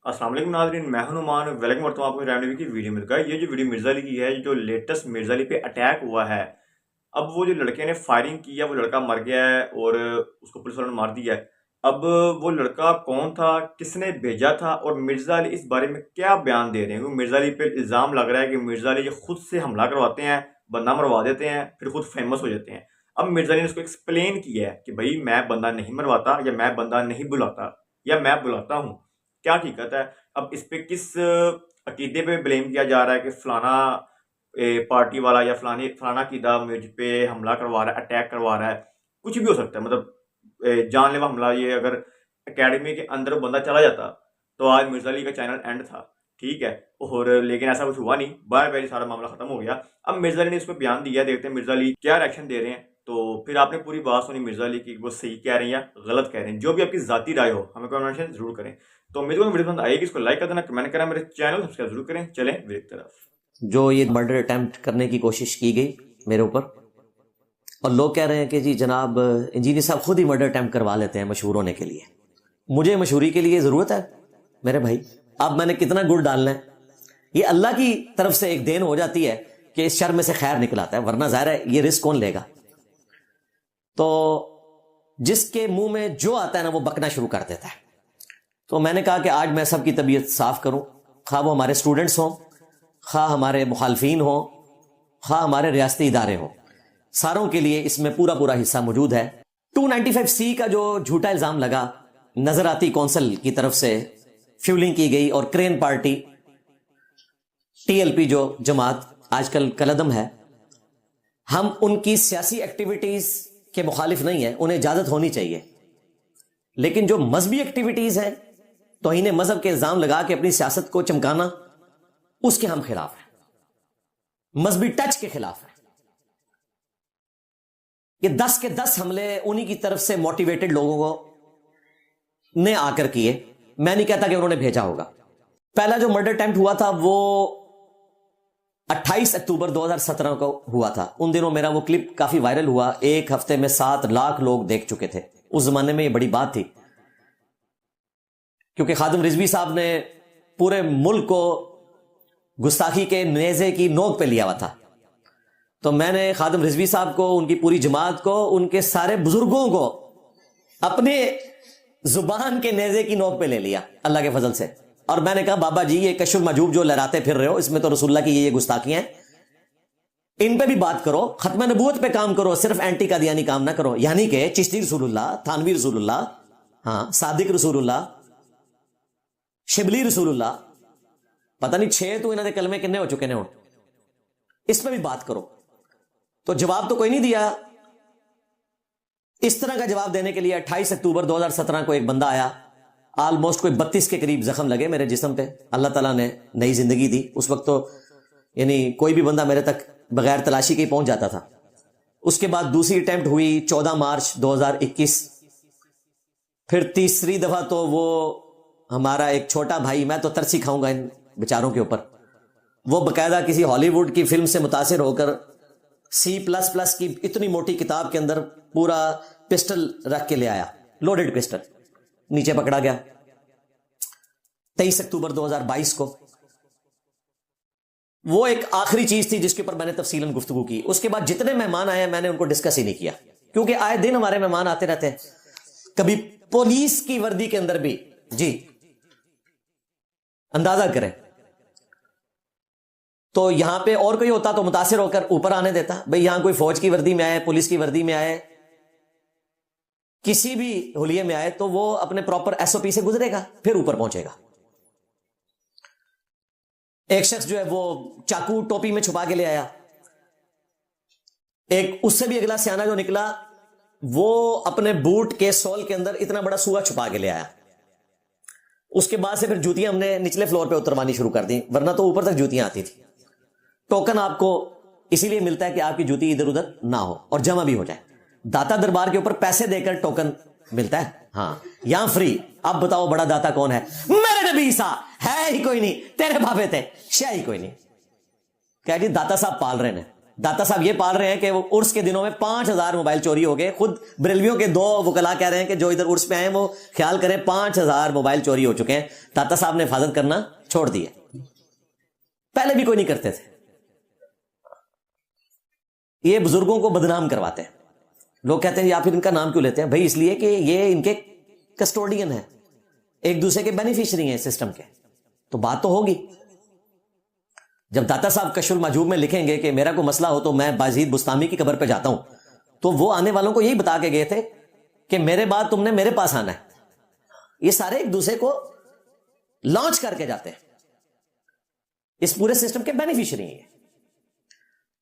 السلام علیکم ناظرین، میں ہوں نعمان، ویلکم کرتا ہوں آپ کو رائم ٹی وی کی ویڈیو میں۔ یہ جو ویڈیو مرزا علی کی ہے، جو لیٹسٹ مرزا علی پہ اٹیک ہوا ہے، اب وہ جو لڑکے نے فائرنگ کی ہے وہ لڑکا مر گیا ہے اور اس کو پولیس والوں نے مار دیا ہے۔ اب وہ لڑکا کون تھا، کس نے بھیجا تھا، اور مرزا علی اس بارے میں کیا بیان دے رہے ہیں؟ مرزا علی پہ الزام لگ رہا ہے کہ مرزا علی خود سے حملہ کرواتے ہیں، بندہ مروا دیتے ہیں، پھر خود فیمس ہو جاتے ہیں۔ اب مرزا علی نے اس کو ایکسپلین کیا ہے کہ بھائی میں بندہ نہیں مرواتا، یا میں بندہ نہیں بلاتا، یا میں بلاتا ہوں، کیا حقیقت ہے۔ اب اس پہ کس عقیدے پہ بلیم کیا جا رہا ہے کہ فلانا پارٹی والا یا فلانا عقیدہ مجھ پہ حملہ کروا رہا ہے، اٹیک کروا رہا ہے، کچھ بھی ہو سکتا ہے۔ مطلب جان لیوا حملہ، یہ اگر اکیڈمی کے اندر بندہ چلا جاتا تو آج مرزا علی کا چینل اینڈ تھا، ٹھیک ہے، اور لیکن ایسا کچھ ہوا نہیں، باہر پہلے سارا معاملہ ختم ہو گیا۔ اب مرزا علی نے اس پہ بیان دیا، دیکھتے ہیں مرزا علی کیا ریئیکشن دے رہے ہیں۔ تو پھر آپ نے پوری بات سنی مرزا علی کی، وہ صحیح کہہ رہے ہیں یا غلط کہہ رہے ہیں۔ جو بھی آپ کی ذاتی رائے ہو ہمیں کمنٹ ضرور کریں۔ تو امید ویڈیو پسند آئے گی، اس کو لائک کر دینا، کمنٹ کرنا، میرے چینل سبسکرائب ضرور کریں۔ چلیں ویڈیو کی طرف۔ جو یہ مرڈر اٹیمپٹ کرنے کی کوشش کی گئی میرے اوپر، اور لوگ کہہ رہے ہیں کہ جی جناب انجینئر صاحب خود ہی مرڈر اٹیمپٹ کروا لیتے ہیں مشہور ہونے کے لیے۔ مجھے مشہوری کے لیے ضرورت ہے میرے بھائی؟ اب میں نے کتنا گڑ ڈالنا ہے؟ یہ اللہ کی طرف سے ایک دین ہو جاتی ہے کہ اس شر میں سے خیر نکل آتا ہے، ورنہ ظاہر ہے یہ رسک کون لے گا؟ تو جس کے منہ میں جو آتا ہے نا وہ بکنا شروع کر دیتا ہے۔ تو میں نے کہا کہ آج میں سب کی طبیعت صاف کروں، خواہ وہ ہمارے اسٹوڈنٹس ہوں، خواہ ہمارے مخالفین ہوں، خواہ ہمارے ریاستی ادارے ہوں، ساروں کے لیے اس میں پورا حصہ موجود ہے۔ 295C کا جو جھوٹا الزام لگا، نظر آتی کونسل کی طرف سے فیولنگ کی گئی، اور کرین پارٹی TLP جو جماعت آج کل کلعدم ہے، ہم ان کی سیاسی ایکٹیویٹیز کے مخالف نہیں ہیں، انہیں اجازت ہونی چاہیے، لیکن جو مذہبی ایکٹیویٹیز ہیں، توہین مذہب کے الزام لگا کے اپنی سیاست کو چمکانا، اس کے ہم خلاف ہیں، مذہبی ٹچ کے خلاف ہیں۔ یہ 10 کے 10 حملے انہی کی طرف سے موٹیویٹڈ لوگوں کو نے آ کر کیے، میں نہیں کہتا کہ انہوں نے بھیجا ہوگا۔ پہلا جو مرڈر اٹیمپٹ ہوا تھا وہ 28 اکتوبر 2017 کو ہوا تھا۔ ان دنوں میرا وہ کلپ کافی وائرل ہوا، ایک ہفتے میں 7 لاکھ لوگ دیکھ چکے تھے۔ اس زمانے میں یہ بڑی بات تھی، کیونکہ خادم رضوی صاحب نے پورے ملک کو گستاخی کے نیزے کی نوک پہ لیا ہوا تھا۔ تو میں نے خادم رضوی صاحب کو، ان کی پوری جماعت کو، ان کے سارے بزرگوں کو اپنے زبان کے نیزے کی نوک پہ لے لیا اللہ کے فضل سے، اور میں نے کہا بابا جی یہ کشف المحجوب جو لہراتے پھر رہے ہو، اس میں تو رسول اللہ کی یہ گستاخیاں ہیں، ان پہ بھی بات کرو، ختم نبوت پہ کام کرو، صرف اینٹی قادیانی کام نہ کرو۔ یعنی کہ چشتی رسول اللہ، تھانوی رسول اللہ، ہاں صادق رسول اللہ، شبلی رسول اللہ، پتہ نہیں 6 تو انہوں نے کلمے کنے ہو چکے نے، اس پہ بھی بات کرو۔ تو جواب تو کوئی نہیں دیا۔ اس طرح کا جواب دینے کے لیے 28 اکتوبر 2017 کو ایک بندہ آیا، آلموسٹ کوئی 32 کے قریب زخم لگے میرے جسم پہ، اللہ تعالیٰ نے نئی زندگی دی۔ اس وقت تو یعنی کوئی بھی بندہ میرے تک بغیر تلاشی کے ہی پہنچ جاتا تھا۔ اس کے بعد دوسری اٹیمپٹ ہوئی 14 مارچ 2021، پھر تیسری دفعہ تو وہ ہمارا ایک چھوٹا بھائی، میں تو ترسی کھاؤں گا ان بیچاروں کے اوپر، وہ باقاعدہ کسی ہالی ووڈ کی فلم سے متاثر ہو کر C++ کی اتنی موٹی کتاب کے اندر پورا پسٹل رکھ کے لے آیا، لوڈڈ پسٹل، نیچے پکڑا گیا 23 اکتوبر 2022 کو۔ وہ ایک آخری چیز تھی جس کے اوپر میں نے تفصیلاً گفتگو کی۔ اس کے بعد جتنے مہمان آئے میں نے ان کو ڈسکس ہی نہیں کیا، کیونکہ آئے دن ہمارے مہمان آتے رہتے ہیں، کبھی پولیس کی وردی کے اندر بھی، جی اندازہ کریں۔ تو یہاں پہ اور کوئی ہوتا تو متاثر ہو کر اوپر آنے دیتا، بھئی یہاں کوئی فوج کی وردی میں آئے، پولیس کی وردی میں آئے، کسی بھی حلیے میں آئے تو وہ اپنے پراپر SOP سے گزرے گا، پھر اوپر پہنچے گا۔ ایک شخص جو ہے وہ چاقو ٹوپی میں چھپا کے لے آیا، ایک اس سے بھی اگلا سیانہ جو نکلا، وہ اپنے بوٹ کے سول کے اندر اتنا بڑا سوا چھپا کے لے آیا۔ اس کے بعد سے پھر جوتیاں ہم نے نچلے فلور پہ اتروانی شروع کر دی، ورنہ تو اوپر تک جوتیاں آتی تھی۔ ٹوکن آپ کو اسی لیے ملتا ہے کہ آپ کی جوتی ادھر ادھر نہ ہو اور جمع بھی ہو جائے۔ داتا دربار کے اوپر پیسے دے کر ٹوکن ملتا ہے، ہاں یہاں فری۔ اب بتاؤ بڑا داتا کون ہے؟ میرے نبی عیسیٰ، ہے ہی کوئی نہیں، تیرے بھاپے تھے، شے ہی کوئی نہیں۔ کہہ جی داتا صاحب پال رہے ہیں، داتا صاحب یہ پال رہے ہیں کہ وہ عرس کے دنوں میں 5000 موبائل چوری ہو گئے. خود بریلویوں کے 2 وکلاء کہہ رہے ہیں کہ جو ادھر عرس پہ آئے ہیں وہ خیال کریں 5000 موبائل چوری ہو چکے ہیں. داتا صاحب نے حفاظت کرنا چھوڑ دی ہے. پہلے بھی کوئی نہیں کرتے تھے. یہ بزرگوں کو بدنام کرواتے ہیں. لوگ کہتے ہیں یا پھر ان کا نام کیوں لیتے ہیں؟ بھائی اس لیے کہ یہ ان کے کسٹوڈین ہیں, ایک دوسرے کے بینیفیشری ہیں سسٹم کے. تو بات تو ہوگی. جب داتا صاحب کشف المحجوب میں لکھیں گے کہ میرا کوئی مسئلہ ہو تو میں بازید بستامی کی قبر پہ جاتا ہوں, تو وہ آنے والوں کو یہی بتا کے گئے تھے کہ میرے بعد تم نے میرے پاس آنا ہے. یہ سارے ایک دوسرے کو لانچ کر کے جاتے ہیں, اس پورے سسٹم کے بینیفیشری ہیں.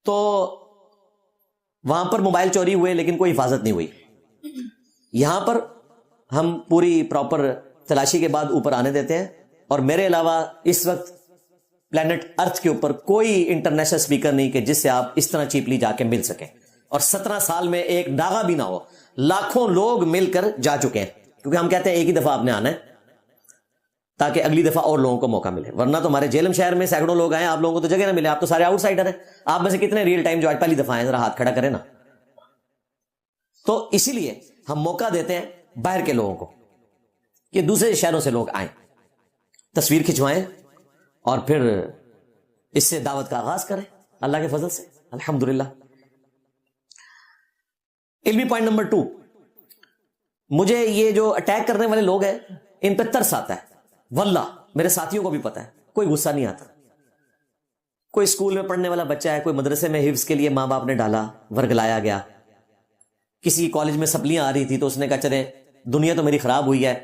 تو وہاں پر موبائل چوری ہوئے لیکن کوئی حفاظت نہیں ہوئی. یہاں پر ہم پوری پراپر تلاشی کے بعد اوپر آنے دیتے ہیں, اور میرے علاوہ اس وقت پلانٹ ارتھ کے اوپر کوئی انٹرنیشنل اسپیکر نہیں کہ جس سے آپ اس طرح چیپلی جا کے مل سکیں. اور 17 سال میں ایک ڈاغا بھی نہ ہو, لاکھوں لوگ مل کر جا چکے ہیں, کیونکہ ہم کہتے ہیں ایک ہی دفعہ آپ نے آنا ہے تاکہ اگلی دفعہ اور لوگوں کو موقع ملے. ورنہ تو ہمارے جیلم شہر میں سینکڑوں لوگ آئے, آپ لوگوں کو تو جگہ نہ ملے, آپ تو سارے آؤٹ سائڈر ہیں. آپ میں سے کتنے ریئل ٹائم جو آج پہلی دفعہ آئے, ذرا ہاتھ کھڑا کریں نا. تو اسی لیے ہم موقع دیتے ہیں باہر کے لوگوں کو کہ دوسرے شہروں سے لوگ آئیں, تصویر کھنچوائیں, اور پھر اس سے دعوت کا آغاز کریں اللہ کے فضل سے. الحمدللہ. علمی پوائنٹ نمبر 2, مجھے یہ جو اٹیک کرنے والے لوگ ہیں ان پہ ترس آتا ہے. واللہ میرے ساتھیوں کو بھی پتا ہے, کوئی غصہ نہیں آتا. کوئی اسکول میں پڑھنے والا بچہ ہے, کوئی مدرسے میں حفظ کے لیے ماں باپ نے ڈالا, ورگلایا گیا. کسی کالج میں سپلیاں آ رہی تھی تو اس نے کہا چلے دنیا تو میری خراب ہوئی ہے,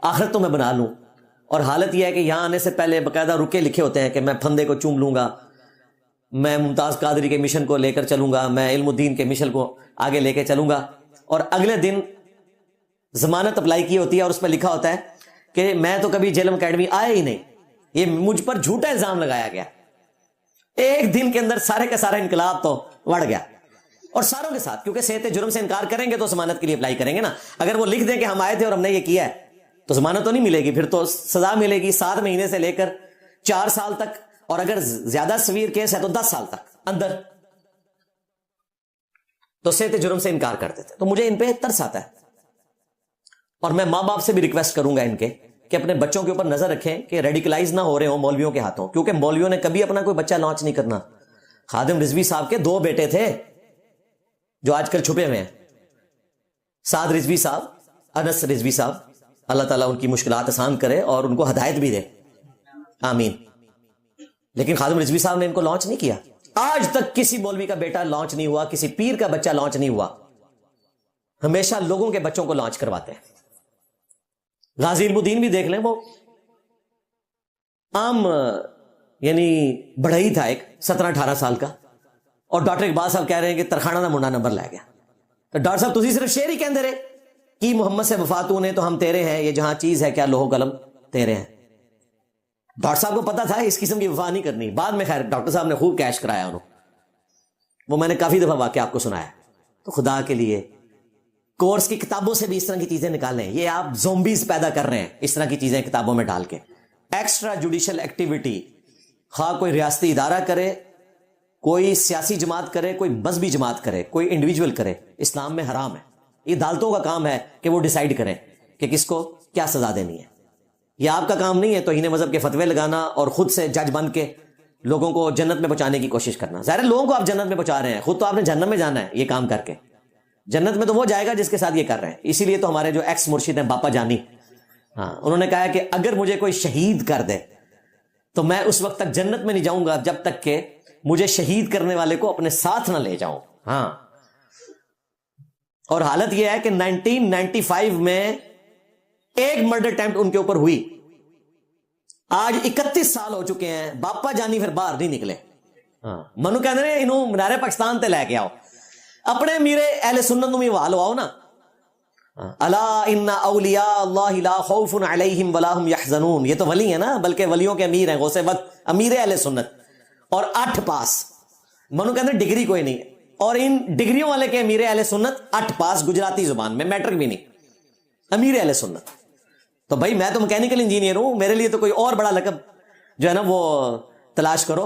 آخرت تو میں بنا لوں. اور حالت یہ ہے کہ یہاں آنے سے پہلے باقاعدہ رکے لکھے ہوتے ہیں کہ میں پھندے کو چوم لوں گا, میں ممتاز قادری کے مشن کو لے کر چلوں گا, میں علم الدین کے مشن کو آگے لے کے چلوں گا. اور اگلے دن ضمانت اپلائی کی ہوتی ہے اور اس میں لکھا ہوتا ہے کہ میں تو کبھی جیلم اکیڈمی آیا ہی نہیں, یہ مجھ پر جھوٹا الزام لگایا گیا. ایک دن کے اندر سارے کا سارا انقلاب تو بڑھ گیا. اور ساروں کے ساتھ, کیونکہ صحت جرم سے انکار کریں گے تو ضمانت کے لیے اپلائی کریں گے نا. اگر وہ لکھ دیں کہ ہم آئے تھے اور ہم نے یہ کیا ہے تو ضمانت تو نہیں ملے گی, پھر تو سزا ملے گی 7 مہینے سے لے کر 4 سال تک, اور اگر زیادہ سویر کیس ہے تو 10 سال تک اندر. تو صحت جرم سے انکار کرتے تھے. تو مجھے ان پہ ترس آتا ہے, اور میں ماں باپ سے بھی ریکویسٹ کروں گا ان کے کہ اپنے بچوں کے اوپر نظر رکھیں کہ ریڈیکلائز نہ ہو رہے ہوں مولویوں کے ہاتھوں, کیونکہ مولویوں نے کبھی اپنا کوئی بچہ لانچ نہیں کرنا. خادم رضوی صاحب کے 2 بیٹے تھے جو آج کل چھپے ہوئے ہیں, سعد رضوی صاحب, انس رضوی صاحب. اللہ تعالیٰ ان کی مشکلات آسان کرے اور ان کو ہدایت بھی دے, آمین. لیکن خادم رضوی صاحب نے ان کو لانچ نہیں کیا. آج تک کسی مولوی کا بیٹا لانچ نہیں ہوا, کسی پیر کا بچہ لانچ نہیں ہوا. ہمیشہ لوگوں کے بچوں کو لانچ کرواتے ہیں. غازی علم الدین بھی دیکھ لیں, وہ عام یعنی بڑھئی تھا ایک 17-18 سال کا, اور ڈاکٹر اقبال صاحب کہہ رہے ہیں کہ ترخانہ دا منڈا نمبر لے گیا. تو ڈاکٹر صاحب تسی صرف شعر ہی کہندے رہے کہ محمد سے وفاتوں نے تو ہم تیرے ہیں, یہ جہاں چیز ہے کیا لوہ قلم تیرے ہیں. ڈاکٹر صاحب کو پتا تھا اس قسم کی وفا نہیں کرنی. بعد میں خیر ڈاکٹر صاحب نے خوب کیش کرایا انہوں, وہ میں نے کافی دفعہ واقعہ آپ کو سنایا. تو خدا کے لیے کورس کی کتابوں سے بھی اس طرح کی چیزیں نکالیں. یہ آپ زومبیز پیدا کر رہے ہیں اس طرح کی چیزیں کتابوں میں ڈال کے. ایکسٹرا جوڈیشل ایکٹیویٹی خواہ کوئی ریاستی ادارہ کرے, کوئی سیاسی جماعت کرے, کوئی مذہبی جماعت کرے, کوئی انڈیویجول کرے, اسلام میں حرام ہے. یہ عدالتوں کا کام ہے کہ وہ ڈیسائیڈ کریں کہ کس کو کیا سزا دینی ہے. یہ آپ کا کام نہیں ہے توہین مذہب کے فتوے لگانا اور خود سے جج بن کے لوگوں کو جنت میں پہنچانے کی کوشش کرنا. ظاہر لوگوں کو آپ جنت میں پہنچا رہے ہیں, خود تو آپ نے جہنم میں جانا ہے یہ کام کر کے. جنت میں تو وہ جائے گا جس کے ساتھ یہ کر رہے ہیں. اسی لیے تو ہمارے جو ایکس مرشد ہیں باپا جانی, ہاں انہوں نے کہا کہ اگر مجھے کوئی شہید کر دے تو میں اس وقت تک جنت میں نہیں جاؤں گا جب تک کہ مجھے شہید کرنے والے کو اپنے ساتھ نہ لے جاؤں. ہاں, اور حالت یہ ہے کہ 1995 میں ایک مرڈر اٹیمپٹ ان کے اوپر ہوئی. آج 31 سال ہو چکے ہیں, باپا جانی پھر باہر نہیں نکلے. منو کہنے نے انہوں منارے پاکستان تے لے کے آؤ, اپنے میرے اہل سنت میں حوالو آؤ نا. الا ان اولیاء اللہ لا خوف علیہم ولا هم يحزنون. یہ تو ولی ہیں نا, بلکہ ولیوں کے امیر ہیں غوث وقت, امیر اہل سنت, اور 8 پاس. منو کہنے ڈگری کوئی نہیں, اور ان ڈگریوں والے کے امیر اہل سنت 8 پاس گجراتی زبان میں, میٹرک بھی نہیں, امیر اہل سنت. تو بھائی میں تو میکینیکل انجینئر ہوں, میرے لیے تو کوئی اور بڑا لقب جو ہے نا وہ تلاش کرو.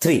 3,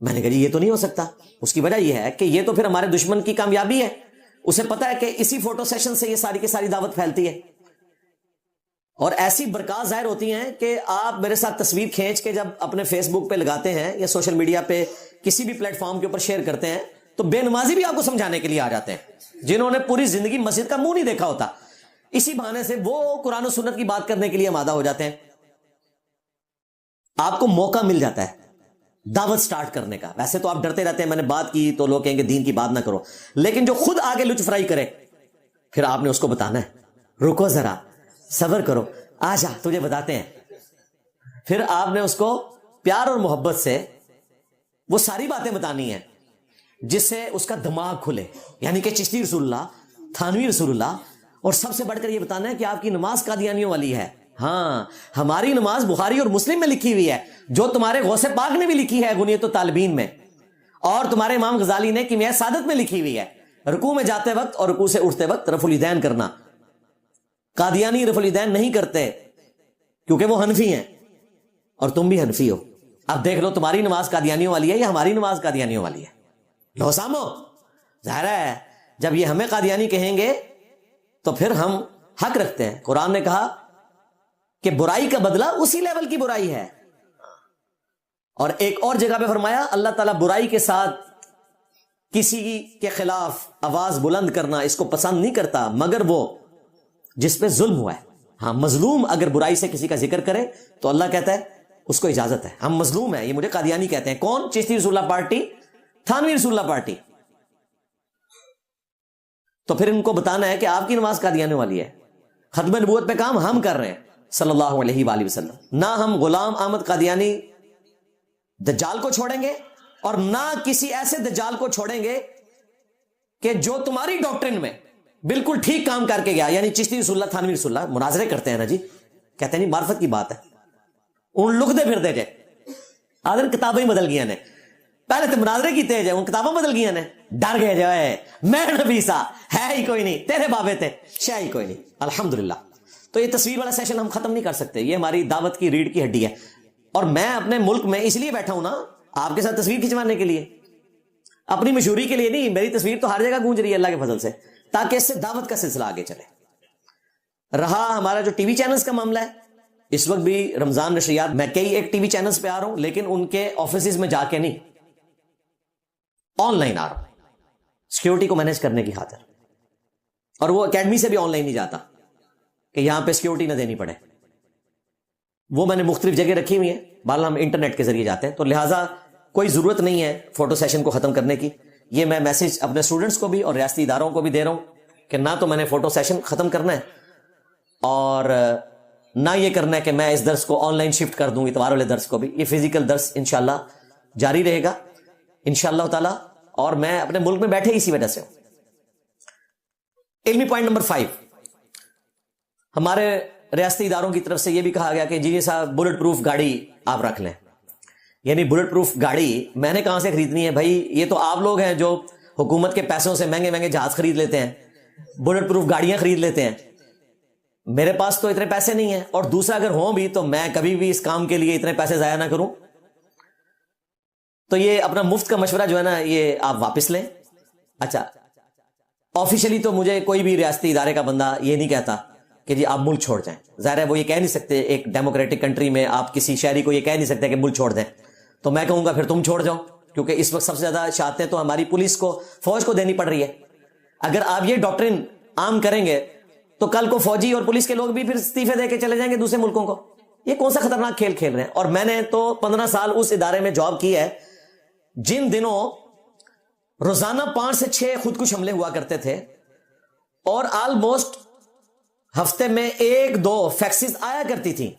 میں نے کہا جی یہ تو نہیں ہو سکتا. اس کی وجہ یہ ہے کہ یہ تو پھر ہمارے دشمن کی کامیابی ہے. اسے پتا ہے کہ اسی فوٹو سیشن سے یہ ساری کی ساری دعوت پھیلتی ہے, اور ایسی برکات ظاہر ہوتی ہیں کہ آپ میرے ساتھ تصویر کھینچ کے جب اپنے فیس بک پہ لگاتے ہیں یا سوشل میڈیا پہ کسی بھی پلیٹ فارم کے اوپر شیئر کرتے ہیں تو بے نمازی بھی آپ کو سمجھانے کے لیے آ جاتے ہیں, جنہوں نے پوری زندگی مسجد کا منہ نہیں دیکھا ہوتا. اسی بہانے سے وہ قرآن و سنت کی بات کرنے کے لیے آمادہ ہو جاتے ہیں. آپ کو موقع مل جاتا ہے دعوت سٹارٹ کرنے کا. ویسے تو آپ ڈرتے رہتے ہیں, میں نے بات کی تو لوگ کہیں گے دین کی بات نہ کرو, لیکن جو خود آگے لچ فرائی کرے پھر آپ نے اس کو بتانا ہے رکو ذرا صبر کرو آ جا تجھے بتاتے ہیں. پھر آپ نے اس کو پیار اور محبت سے وہ ساری باتیں بتانی ہیں جس سے اس کا دماغ کھلے, یعنی کہ چشتی رسول اللہ, تھانوی رسول اللہ, اور سب سے بڑھ کر یہ بتانا ہے کہ آپ کی نماز قادیانیوں والی ہے. ہاں ہماری نماز بخاری اور مسلم میں لکھی ہوئی ہے, جو تمہارے غوث پاک نے بھی لکھی ہے غنیت الطالبین میں, اور تمہارے امام غزالی نے کیمیائے سعادت میں لکھی ہوئی ہے. رکوع میں جاتے وقت اور رکوع سے اٹھتے وقت رفع الیدین کرنا. قادیانی رفع الیدین نہیں کرتے کیونکہ وہ حنفی ہیں اور تم بھی حنفی ہو. اب دیکھ لو تمہاری نماز قادیانیوں والی ہے یا ہماری نماز قادیانیوں والی ہے. لو سامو, ظاہر ہے جب یہ ہمیں قادیانی کہیں گے تو پھر ہم حق رکھتے ہیں. قرآن نے کہا کہ برائی کا بدلہ اسی لیول کی برائی ہے, اور ایک اور جگہ پہ فرمایا اللہ تعالیٰ برائی کے ساتھ کسی کے خلاف آواز بلند کرنا اس کو پسند نہیں کرتا مگر وہ جس پہ ظلم ہوا ہے. ہاں مظلوم اگر برائی سے کسی کا ذکر کرے تو اللہ کہتا ہے اس کو اجازت ہے, ہم مظلوم ہیں, یہ مجھے قادیانی کہتے ہیں. کون؟ چشتی رسول اللہ پارٹی, تھانوی رسول اللہ پارٹی. تو پھر ان کو بتانا ہے کہ آپ کی نماز قادیانیوں والی ہے. ختم نبوت پہ کام ہم کر رہے ہیں صلی اللہ علیہ وآلہ وسلم. نہ ہم غلام احمد قادیانی دجال کو چھوڑیں گے اور نہ کسی ایسے دجال کو چھوڑیں گے کہ جو تمہاری ڈاکٹرن میں بالکل ٹھیک کام کر کے گیا. یعنی چشتی رسول اللہ, تھانوی رسول اللہ مناظرے کرتے ہیں نا جی, کہتے ہیں نہیں معرفت کی بات ہے, ان لکھ دے پھر دے جائے آدر کتابیں بدل گیا نے, پہلے تو مناظرے کی تیج ہے ان کتابوں بدل گیا نے, ڈر گئے جو ہے میں نبی سا ہے ہی کوئی نہیں, تیرے بابے تھے شے ہی کوئی نہیں. الحمدللہ. تو یہ تصویر والا سیشن ہم ختم نہیں کر سکتے, یہ ہماری دعوت کی ریڑھ کی ہڈی ہے. اور میں اپنے ملک میں اس لیے بیٹھا ہوں نا آپ کے ساتھ تصویر کھنچوانے کے لیے, اپنی مشہوری کے لیے نہیں. میری تصویر تو ہر جگہ گونج رہی ہے اللہ کے فضل سے, تاکہ اس سے دعوت کا سلسلہ آگے چلے. رہا ہمارا جو ٹی وی چینلز کا معاملہ ہے, اس وقت بھی رمضان نشریات میں کئی ایک ٹی وی چینلز پہ آ رہا ہوں, لیکن ان کے آفیسز میں جا کے نہیں, آن لائن آ رہا ہوں سیکیورٹی کو مینیج کرنے کی خاطر. اور وہ اکیڈمی سے بھی آن لائن نہیں جاتا کہ یہاں پہ سیکیورٹی نہ دینی پڑے. وہ میں نے مختلف جگہ رکھی ہوئی ہیں, بہرحال ہم انٹرنیٹ کے ذریعے جاتے ہیں, تو لہٰذا کوئی ضرورت نہیں ہے فوٹو سیشن کو ختم کرنے کی. یہ میں میسج اپنے اسٹوڈنٹس کو بھی اور ریاستی اداروں کو بھی دے رہا ہوں کہ نہ تو میں نے فوٹو سیشن ختم کرنا ہے اور نہ یہ کرنا ہے کہ میں اس درس کو آن لائن شفٹ کر دوں اتوار والے درس کو بھی. یہ فزیکل درس انشاءاللہ جاری رہے گا انشاءاللہ تعالی, اور میں اپنے ملک میں بیٹھے اسی وجہ سے ہوں. علمی پوائنٹ نمبر 5, ہمارے ریاستی اداروں کی طرف سے یہ بھی کہا گیا کہ جی صاحب بلٹ پروف گاڑی آپ رکھ لیں. یعنی بلٹ پروف گاڑی میں نے کہاں سے خریدنی ہے بھائی؟ یہ تو آپ لوگ ہیں جو حکومت کے پیسوں سے مہنگے مہنگے جہاز خرید لیتے ہیں, بلٹ پروف گاڑیاں خرید لیتے ہیں. میرے پاس تو اتنے پیسے نہیں ہیں, اور دوسرا اگر ہوں بھی تو میں کبھی بھی اس کام کے لیے اتنے پیسے ضائع نہ کروں. تو یہ اپنا مفت کا مشورہ جو ہے نا یہ آپ واپس لیں. اچھا, آفیشلی تو مجھے کوئی بھی ریاستی ادارے کا بندہ یہ نہیں کہتا کہ جی آپ ملک چھوڑ جائیں. ظاہر ہے وہ یہ کہہ نہیں سکتے, ایک ڈیموکریٹک کنٹری میں آپ کسی شہری کو یہ کہہ نہیں سکتے کہ ملک چھوڑ دیں. تو میں کہوں گا پھر تم چھوڑ جاؤ, کیونکہ اس وقت سب سے زیادہ شہادتیں تو ہماری پولیس کو, فوج کو دینی پڑ رہی ہے. اگر آپ یہ ڈاکٹرن عام کریں گے تو کل کو فوجی اور پولیس کے لوگ بھی پھر استعفے دے کے چلے جائیں گے دوسرے ملکوں کو. یہ کون سا خطرناک کھیل کھیل رہے ہیں؟ اور میں نے تو 15 سال اس ادارے میں جاب کی ہے جن دنوں روزانہ 5 سے 6 خودکش حملے ہوا کرتے تھے, اور آلموسٹ ہفتے میں 1-2 فیکسز آیا کرتی تھی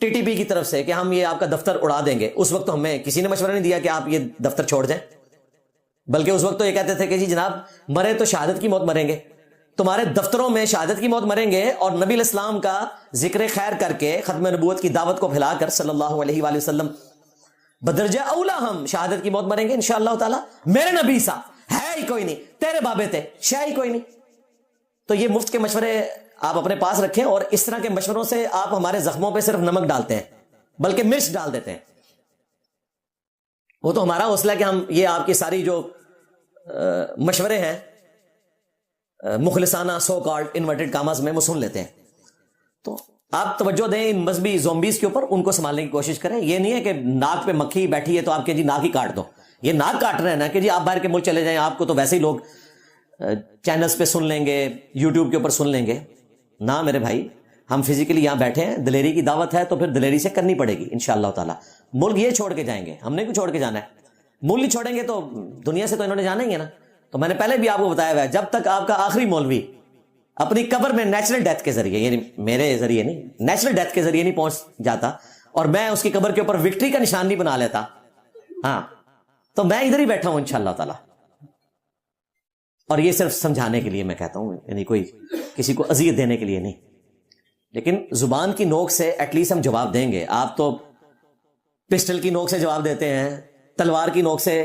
ٹی ٹی پی کی طرف سے کہ ہم یہ آپ کا دفتر اڑا دیں گے. اس وقت تو ہمیں کسی نے مشورہ نہیں دیا کہ آپ یہ دفتر چھوڑ دیں, بلکہ اس وقت تو یہ کہتے تھے کہ جی جناب مرے تو شہادت کی موت مریں گے, تمہارے دفتروں میں شہادت کی موت مریں گے. اور نبی علیہ السلام کا ذکر خیر کر کے ختم نبوت کی دعوت کو پھیلا کر صلی اللہ علیہ وآلہ وسلم بدرجہ اولا ہم شہادت کی موت مریں گے انشاءاللہ تعالی. میرے نبی سا ہے ہی کوئی نہیں, تیرے بابے تھے شے ہی کوئی نہیں. تو یہ مفت کے مشورے آپ اپنے پاس رکھیں, اور اس طرح کے مشوروں سے آپ ہمارے زخموں پہ صرف نمک ڈالتے ہیں بلکہ مرچ ڈال دیتے ہیں. وہ تو ہمارا حوصلہ ہے کہ ہم یہ آپ کی ساری جو مشورے ہیں مخلصانہ سو کالڈ انورٹڈ کاماز میں وہ سن لیتے ہیں. تو آپ توجہ دیں ان مذہبی زومبیز کے اوپر, ان کو سنبھالنے کی کوشش کریں. یہ نہیں ہے کہ ناک پہ مکھی بیٹھی ہے تو آپ کے جی ناک ہی کاٹ دو. یہ ناک کاٹ رہے ہیں نا کہ جی آپ باہر کے ملک چلے جائیں, آپ کو تو ویسے ہی لوگ چینلز پہ سن لیں گے, یوٹیوب کے اوپر سن لیں گے. نہ میرے بھائی, ہم فزیکلی یہاں بیٹھے ہیں, دلیری کی دعوت ہے تو پھر دلیری سے کرنی پڑے گی انشاءاللہ تعالی. ملک یہ چھوڑ کے جائیں گے, ہم نے کیوں چھوڑ کے جانا ہے؟ ملک نہیں چھوڑیں گے تو دنیا سے تو انہوں نے جانا ہی ہے نا. تو میں نے پہلے بھی آپ کو بتایا ہوا ہے, جب تک آپ کا آخری مولوی اپنی قبر میں نیچرل ڈیتھ کے ذریعے, یعنی میرے ذریعے نہیں, نیچرل ڈیتھ کے ذریعے نہیں پہنچ جاتا اور میں اس کی قبر کے اوپر وکٹری کا نشان نہیں بنا لیتا, ہاں, تو میں ادھر ہی بیٹھا ہوں انشاءاللہ تعالی. اور یہ صرف سمجھانے کے لیے میں کہتا ہوں, یعنی کوئی کسی کو اذیت دینے کے لیے نہیں. لیکن زبان کی نوک سے ایٹ لیسٹ ہم جواب دیں گے. آپ تو پسٹل کی نوک سے جواب دیتے ہیں, تلوار کی نوک سے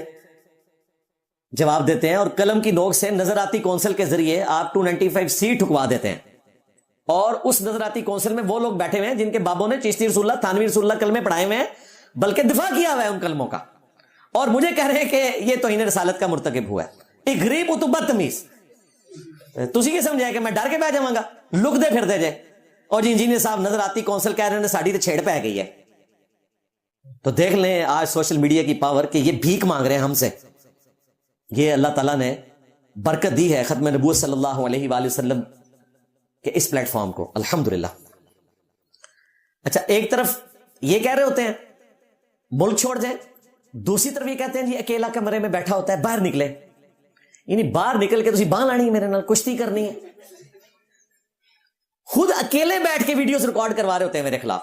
جواب دیتے ہیں, اور قلم کی نوک سے نظراتی کونسل کے ذریعے آپ 295 سیٹ ٹھکوا دیتے ہیں. اور اس نظراتی کونسل میں وہ لوگ بیٹھے ہوئے ہیں جن کے بابوں نے چشتی رسول اللہ, تھانوی رسول اللہ کلمے پڑھائے ہوئے ہیں, بلکہ دفاع کیا ہوا ہے ان کلموں کا, اور مجھے کہہ رہے ہیں کہ یہ توہین رسالت کا مرتکب ہوا ہے. ایک غریب تو بدتمیز, تسی یہ سمجھائے کہ میں ڈر کے بیٹھ جاؤں گا, لک دے پھر دے جائے, اور جی انجینئر صاحب نظر آتی کونسل کہہ رہے ہیں ساڑی تو چھیڑ پہ گئی ہے. تو دیکھ لیں آج سوشل میڈیا کی پاور کہ یہ بھیک مانگ رہے ہیں ہم سے. یہ اللہ تعالیٰ نے برکت دی ہے ختم نبوت صلی اللہ علیہ وآلہ وسلم کے اس پلیٹ فارم کو, الحمدللہ. اچھا, ایک طرف یہ کہہ رہے ہوتے ہیں ملک چھوڑ جائیں, دوسری طرف یہ کہتے ہیں جی اکیلا کمرے میں بیٹھا ہوتا ہے, باہر نکلے. یعنی باہر نکل کے تسی باں لانی ہے میرے نال, کشتی کرنی ہے. خود اکیلے بیٹھ کے ویڈیوز ریکارڈ کروا رہے ہوتے ہیں میرے خلاف.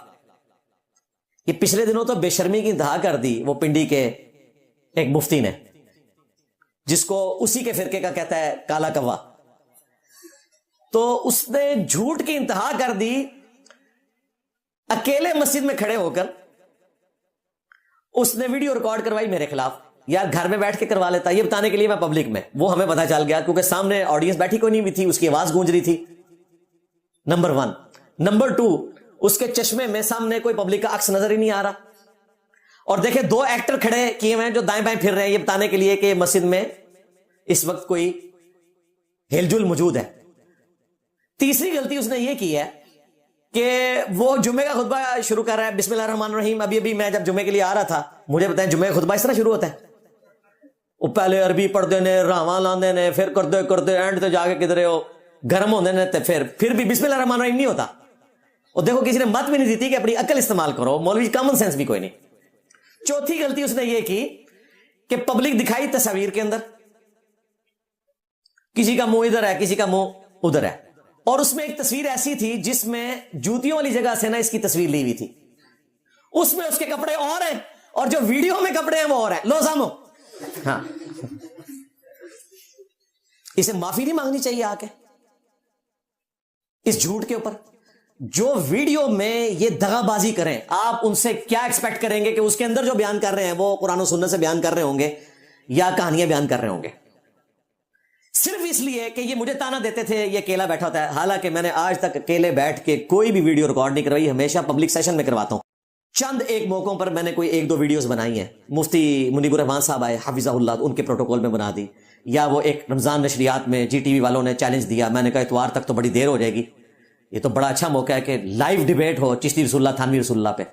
یہ پچھلے دنوں تو بے شرمی کی انتہا کر دی وہ پنڈی کے ایک مفتی نے, جس کو اسی کے فرقے کا کہتا ہے کالا کوا. تو اس نے جھوٹ کی انتہا کر دی, اکیلے مسجد میں کھڑے ہو کر اس نے ویڈیو ریکارڈ کروائی میرے خلاف. یار گھر میں بیٹھ کے کروا لیتا, یہ بتانے کے لیے میں پبلک میں, وہ ہمیں پتا چل گیا کیونکہ سامنے آڈینس بیٹھی کوئی نہیں بھی تھی, اس کی آواز گونج رہی تھی. نمبر 1. نمبر 2, اس کے چشمے میں سامنے کوئی پبلک کا عکس نظر ہی نہیں آ رہا. اور دیکھیں 2 ایکٹر کھڑے کیے ہوئے ہیں جو دائیں بائیں پھر رہے ہیں, یہ بتانے کے لیے کہ مسجد میں اس وقت کوئی ہل جل موجود ہے. تیسری غلطی اس نے یہ کی ہے کہ وہ جمعے کا خطبہ شروع کر رہا ہے بسم اللہ الرحمن الرحیم. ابھی میں جب جمعے کے لیے آ رہا تھا, مجھے بتائیں جمعے کا خطبہ اس طرح شروع ہوتا ہے؟ وہ پہلے عربی پڑھتے نے, راواں لاندے نے, پھر کرتے اینڈ تے جا کے کدھر ہو گرم ہوندے نے, تے پھر بھی بسم اللہ الرحمن الرحیم نہیں ہوتا. اور دیکھو کسی نے مت بھی نہیں دیتی کہ اپنی عقل استعمال کرو, مولوی کامن سینس بھی کوئی نہیں. چوتھی غلطی اس نے یہ کی کہ پبلک دکھائی تصاویر کے اندر, کسی کا منہ ادھر ہے کسی کا منہ ادھر ہے, اور اس میں ایک تصویر ایسی تھی جس میں جوتیوں والی جگہ سے نا اس کی تصویر لی ہوئی تھی. اس میں اس کے کپڑے اور ہیں اور جو ویڈیو میں کپڑے ہیں وہ اور ہیں. لو سامو, ہاں, اسے معافی نہیں مانگنی چاہیے آ کے اس جھوٹ کے اوپر. جو ویڈیو میں یہ دغا بازی کریں, آپ ان سے کیا ایکسپیکٹ کریں گے کہ اس کے اندر جو بیان کر رہے ہیں وہ قرآن و سنت سے بیان کر رہے ہوں گے یا کہانیاں بیان کر رہے ہوں گے؟ صرف اس لیے کہ یہ مجھے تانا دیتے تھے یہ اکیلا بیٹھا ہوتا ہے. حالانکہ میں نے آج تک اکیلے بیٹھ کے کوئی بھی ویڈیو ریکارڈ نہیں کروائی, ہمیشہ پبلک سیشن میں کرواتا ہوں. چند ایک موقعوں پر میں نے کوئی 1-2 ویڈیوز بنائی ہیں. مفتی منیب الرحمان صاحب آئے حفظہ اللہ, ان کے پروٹوکول میں بنا دی. یا وہ ایک رمضان نشریات میں جی ٹی وی والوں نے چیلنج دیا, میں نے کہا اتوار تک تو بڑی دیر ہو جائے گی, یہ تو بڑا اچھا موقع ہے کہ لائیو ڈیبیٹ ہو چشتی رسول اللہ تھانوی رسول اللہ پہ.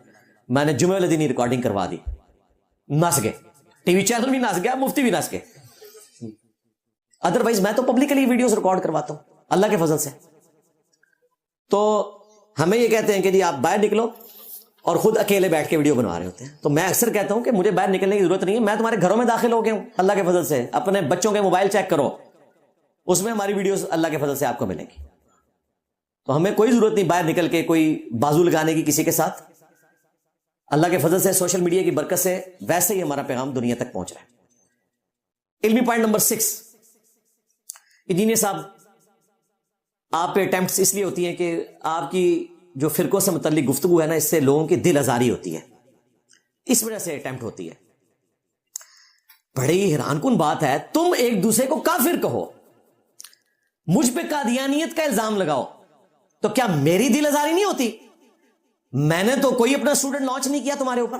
میں نے جمعے والے دن ہی ریکارڈنگ کروا دی, نس گئے, ٹی وی چینل بھی نس گیا, مفتی بھی نس گئے. ادروائز میں تو پبلکلی ویڈیوز ریکارڈ کرواتا ہوں اللہ کے فضل سے. تو ہمیں یہ کہتے ہیں کہ جی آپ باہر نکلو, اور خود اکیلے بیٹھ کے ویڈیو بنوا رہے ہوتے ہیں. تو میں اکثر کہتا ہوں کہ مجھے باہر نکلنے کی ضرورت نہیں ہے, میں تمہارے گھروں میں داخل ہو گیا ہوں اللہ کے فضل سے. اپنے بچوں کے موبائل چیک کرو, اس میں ہماری ویڈیوز اللہ کے فضل سے آپ کو ملیں گی. تو ہمیں کوئی ضرورت نہیں باہر نکل کے کوئی بازو لگانے کی کسی کے ساتھ. اللہ کے فضل سے سوشل میڈیا کی برکت سے ویسے ہی ہمارا پیغام دنیا تک پہنچ رہا ہے. علمی پوائنٹ نمبر 6, انجینئر صاحب آپ پہ اٹیمپٹس اس لیے ہوتی ہیں کہ آپ کی جو فرقوں سے متعلق گفتگو ہے نا, اس سے لوگوں کی دل آزاری ہوتی ہے, اس وجہ سے اٹیمپٹ ہوتی ہے. بڑی حیران کن بات ہے, تم ایک دوسرے کو کافر کہو, مجھ پہ قادیانیت کا الزام لگاؤ, تو کیا میری دل آزاری نہیں ہوتی؟ میں نے تو کوئی اپنا اسٹوڈنٹ لانچ نہیں کیا تمہارے اوپر.